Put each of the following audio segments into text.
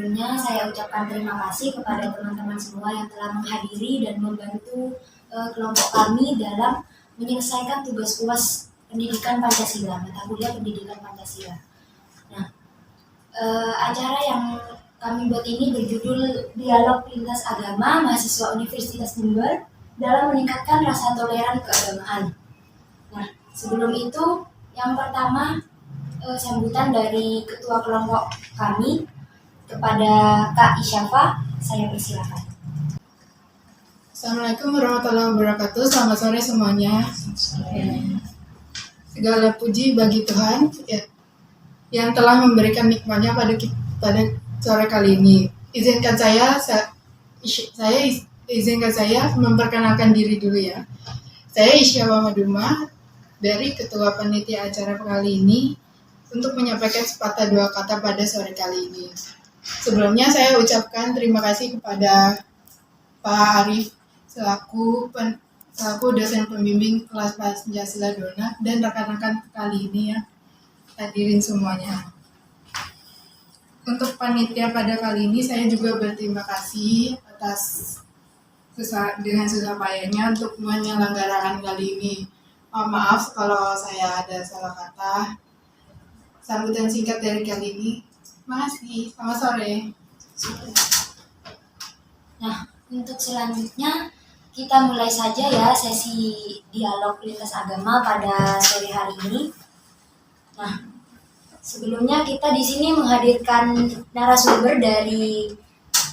Sebelumnya saya ucapkan terima kasih kepada teman-teman semua yang telah menghadiri dan membantu kelompok kami dalam menyelesaikan tugas UAS pendidikan Pancasila, mata kuliah pendidikan Pancasila. Nah, acara yang kami buat ini berjudul Dialog Lintas Agama Mahasiswa Universitas Jember dalam meningkatkan rasa toleran keagamaan. Nah, sebelum itu, yang pertama sambutan dari ketua kelompok kami kepada Kak Isyafa, saya persilakan. Assalamualaikum warahmatullahi wabarakatuh. Selamat sore semuanya. Segala puji bagi Tuhan yang telah memberikan nikmatnya pada sore kali ini. Izinkan saya memperkenalkan diri dulu ya. Saya Isyafa Maduma dari Ketua Panitia acara kali ini untuk menyampaikan sepatah dua kata pada sore kali ini. Sebelumnya saya ucapkan terima kasih kepada Pak Arif selaku dosen pembimbing kelas Pancasila Dona dan rekan-rekan kali ini ya, hadirin semuanya. Untuk panitia pada kali ini saya juga berterima kasih atas dengan susah payahnya untuk menyelenggarakan kali ini. Maaf kalau saya ada salah kata. Sambutan singkat dari kali ini. Makasih. Selamat sore. Nah, untuk selanjutnya kita mulai saja ya sesi dialog lintas agama pada sore hari ini. Nah, sebelumnya kita di sini menghadirkan narasumber dari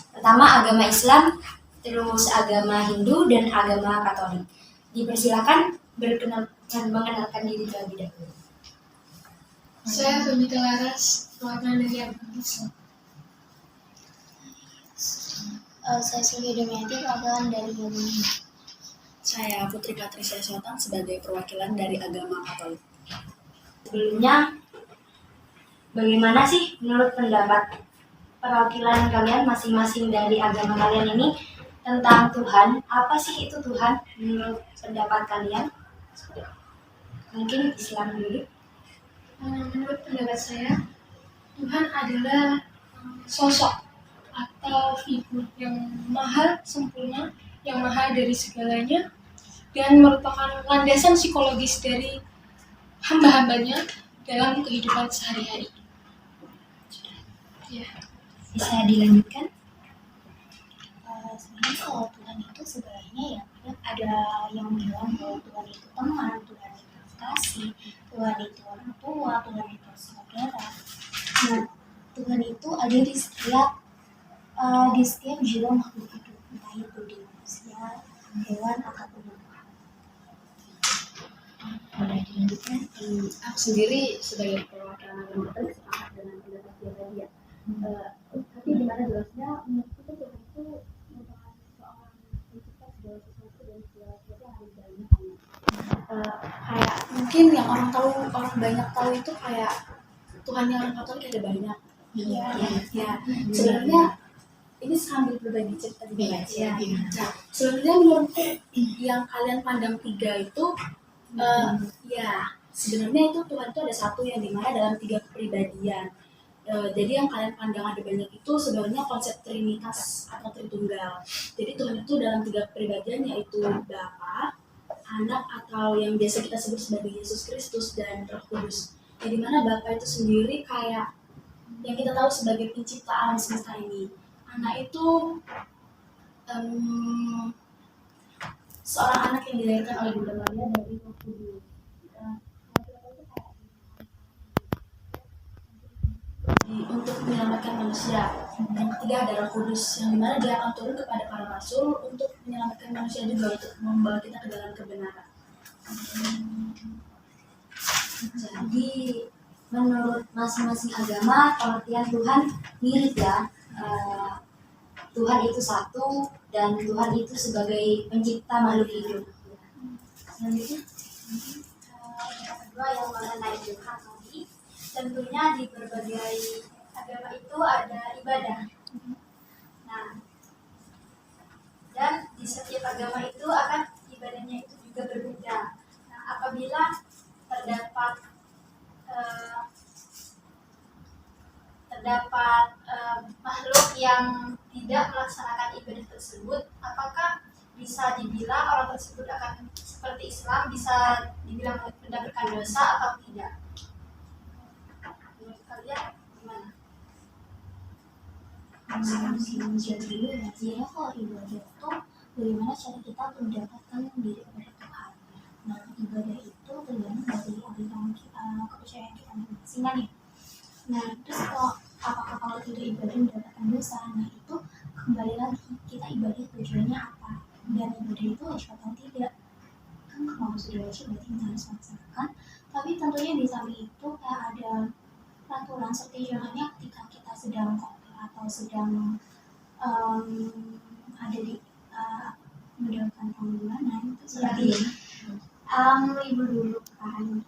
pertama agama Islam, terus agama Hindu dan agama Katolik. Dipersilakan mengenalkan diri terlebih dahulu. Saya Femita Laras, warna dari agama Islam. Saya Sylvia Demiati, perwakilan dari agama Hindu. Saya Putri Patricia Sultan sebagai perwakilan dari agama Katolik. Sebelumnya, bagaimana sih menurut pendapat perwakilan kalian masing-masing dari agama kalian ini tentang Tuhan? Apa sih itu Tuhan menurut pendapat kalian? Mungkin Islam dulu. Menurut pendapat saya, Tuhan adalah sosok atau figur yang maha sempurna, yang maha dari segalanya, dan merupakan landasan psikologis dari hamba-hambanya dalam kehidupan sehari-hari. Ya. Bisa dilanjutkan? Sebenarnya kalau Tuhan itu segalanya ya, ada yang bilang bahwa Tuhan itu teman, Tuhan itu kasih, Tuhan itu orang tua, Tuhan itu saudara. Nah, Tuhan itu ada di setiap jiwa makhluk hidup, entah itu di manusia, hewan ataupun tumbuhan. Boleh dilanjutkan? Aku sendiri sebagai perwakilan agama Katolik sepakat dengan pendapat dia tadi ya. Tapi di mana jelasnya menurutku Tuhan itu merupakan seorang pencipta segala sesuatu dan segala sesuatu yang ada di dalamnya. Kayak mungkin yang orang banyak tahu itu kayak Tuhan yang orang Katolik ada banyak. Iya. Ya. Sebenarnya ini sambil berbagi cerita juga ya. Nah, sebenarnya menurutku yang kalian pandang tiga itu ya sebenarnya itu Tuhan itu ada satu yang dimana dalam tiga kepribadian. Jadi yang kalian pandang ada banyak itu sebenarnya konsep Trinitas atau Tritunggal. Jadi Tuhan itu dalam tiga kepribadian yaitu Bapa, Anak atau yang biasa kita sebut sebagai Yesus Kristus dan Roh Kudus. Jadi mana Bapa itu sendiri kayak yang kita tahu sebagai pencipta alam semesta ini. Anak itu seorang anak yang dilahirkan oleh Bunda Maria dari Roh Kudus. Untuk menyelamatkan manusia. Yang ketiga ada Roh Kudus yang dimana dia akan turun kepada para rasul untuk menyelamatkan manusia juga, untuk membawa kita ke dalam kebenaran. Jadi menurut masing-masing agama pengertian Tuhan mirip ya. Tuhan itu satu dan Tuhan itu sebagai pencipta makhluk hidup. Selanjutnya, yang kedua yang mengenai Tuhan tadi, tentunya di berbagai agama itu ada ibadah. Nah, dan di setiap agama itu akan ibadahnya itu juga berbeda. Nah, apabila terdapat makhluk yang tidak melaksanakan ibadah tersebut, apakah bisa dibilang orang tersebut akan seperti Islam, bisa dibilang mendapatkan dosa atau tidak? Menurut kalian gimana? Jadi kalau ibadah itu bagaimana cara kita untuk mendapatkan diri kepada Tuhan. Nah, ibadah itu tergantung dari aliran kepercayaan kita masing-masing kan ya. Nah, terus kalau tidak ibadah mendapatkan dosa, nah itu kembali lagi kita ibadah tujuannya apa, dan ibadah itu wajib atau tidak. Kan kalau sudah wajib berarti kita harus melaksanakan, tapi tentunya di samping itu kayak ada peraturan seperti contohnya ketika kita sedang kotor atau sedang ada di mendapatkan pengumuman itu seperti libur dulu kan.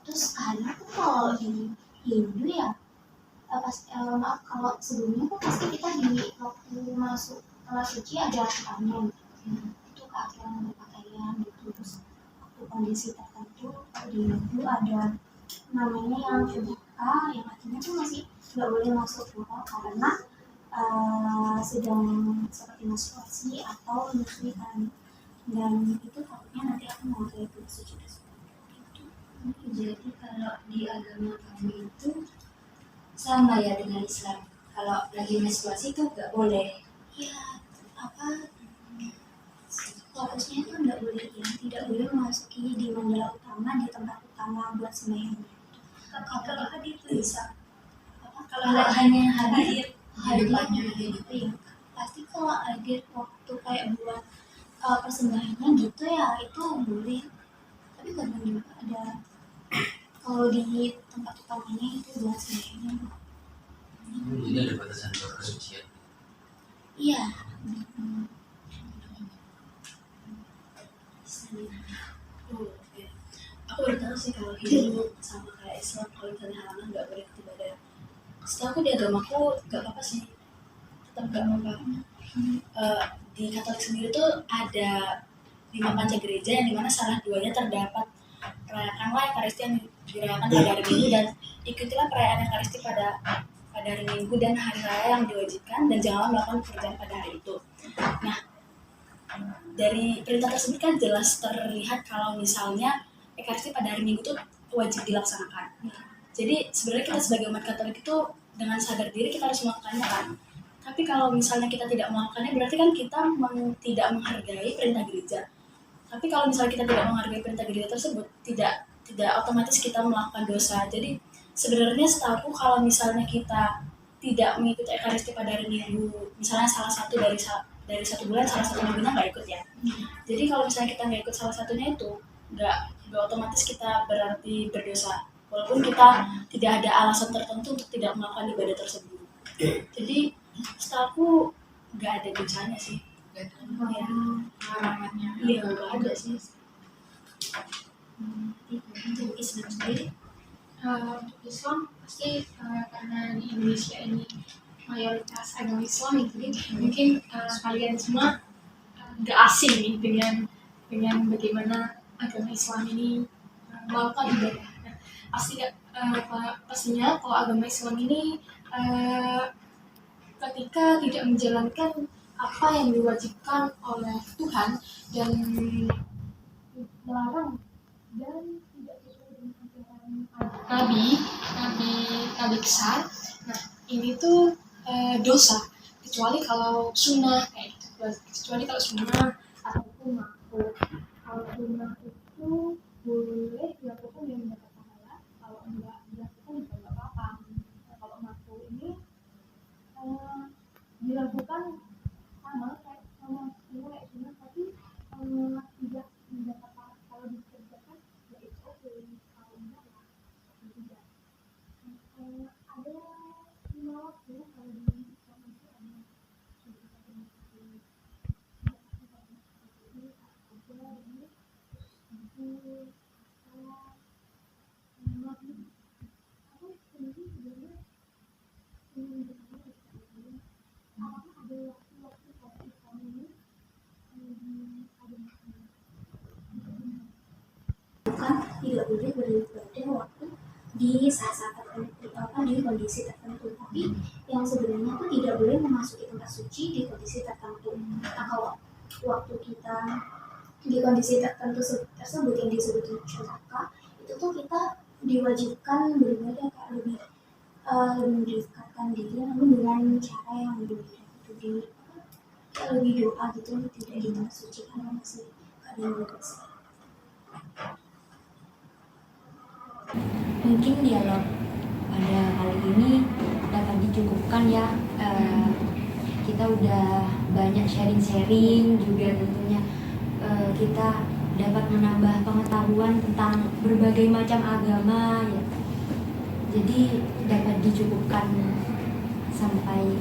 Terus kadang tuh kalau di Hindu ya maaf kalau sebelumnya tuh pasti kita di waktu masuk kelas suci ada aturannya itu keakhiran berpakaian gitu. Terus waktu kondisi tertentu di Hindu ada namanya yang Shubhaka, yang artinya tuh masih nggak boleh masuk rumah karena sedang seperti menstruasi atau menyusui, dan itu takutnya nanti aku mau kayak itu suci tersebut. Jadi kalau di agama kami itu sama ya dengan Islam. Kalau lagi menstruasi itu nggak boleh. Ya fokusnya itu nggak boleh ya, tidak boleh memasuki di mandala utama, di tempat utama buat sembahyang. Kalau hadir itu bisa. Kalau hanya hadir Depannya gitu ya. Pasti kalau hadir waktu kayak buat persembahannya gitu ya itu boleh. Tapi kadang juga ada kalau di tempat utamanya itu buat sembahyang. Jadi ada batasan kesucian. Iya. oke. Aku baru tahu sih kalau Hindu sama kayak Islam, kalau misalnya halaman nggak boleh ibadah. Setelah aku di agamaku nggak apa-apa sih, tetap nggak apa-apa. Di Katolik sendiri tuh ada 5 panca gereja yang dimana salah duanya terdapat rayakanlah Ekaristi yang dirayakan pada hari Minggu, dan ikutilah perayaan Ekaristi pada hari Minggu dan hari raya yang diwajibkan, dan janganlah melakukan pekerjaan pada hari itu. Nah, dari perintah tersebut kan jelas terlihat kalau misalnya Ekaristi pada hari Minggu itu wajib dilaksanakan. Jadi sebenarnya kita sebagai umat Katolik itu dengan sadar diri kita harus melakukannya kan. Tapi kalau misalnya kita tidak melakukannya berarti kan kita tidak menghargai perintah gereja. Tapi kalau misalnya kita tidak menghargai perintah gereja tersebut, tidak otomatis kita melakukan dosa. Jadi sebenarnya setahu kalau misalnya kita tidak mengikuti Ekaristi pada hari Minggu, misalnya salah satu dari 1 bulan salah satu minggunya nggak ikut ya. Jadi kalau misalnya kita nggak ikut salah satunya itu nggak otomatis kita berarti berdosa, walaupun kita tidak ada alasan tertentu untuk tidak melakukan ibadah tersebut. Jadi setahu nggak ada dosanya sih. larangannya. Iya nggak ada sih. Untuk Islam sendiri Untuk Islam pasti karena di Indonesia ini mayoritas agama Islam, jadi mungkin kalian semua nggak asing nih dengan bagaimana agama Islam ini melakukan ibadah. Nah, pastinya kalau agama Islam ini ketika tidak menjalankan apa yang diwajibkan oleh Tuhan dan melarang dan tidak sesuai dengan ajaran nabi besar. Nah, ini tuh dosa, kecuali kalau sunnah kayak gitu. Kecuali kalau sunnah ataupun makruh. Kalau sunnah itu boleh dilakukan yang mendapat pahala, kalau enggak dilakukan juga enggak apa-apa. Nah, kalau makruh ini dilakukan sama kayak sunnah, tapi tidak mendapat pahala. Kalau dikerjakan ya itu oke, kalau enggak ya tidak. Ada 5 waktu kalau di Islam itu ada sunnah Bukan tidak boleh beribadah waktu di saat-saat tertentu atau di kondisi tertentu, tapi yang yang sebenarnya itu tidak boleh memasuki tempat suci di kondisi tertentu. Nah, kalau waktu kita di kondisi tertentu tersebut yang disebut neraka, itu tuh kita diwajibkan beribadah Kak, lebih mendekatkan diri namun dengan cara yang berbeda itu lebih doa gitu, tidak di tempat suci karena masih keadaan bebas. Mungkin dialog pada kali ini dapat dicukupkan ya. Kita udah banyak sharing-sharing juga tentunya. Kita dapat menambah pengetahuan tentang berbagai macam agama ya. Jadi dapat dicukupkan sampai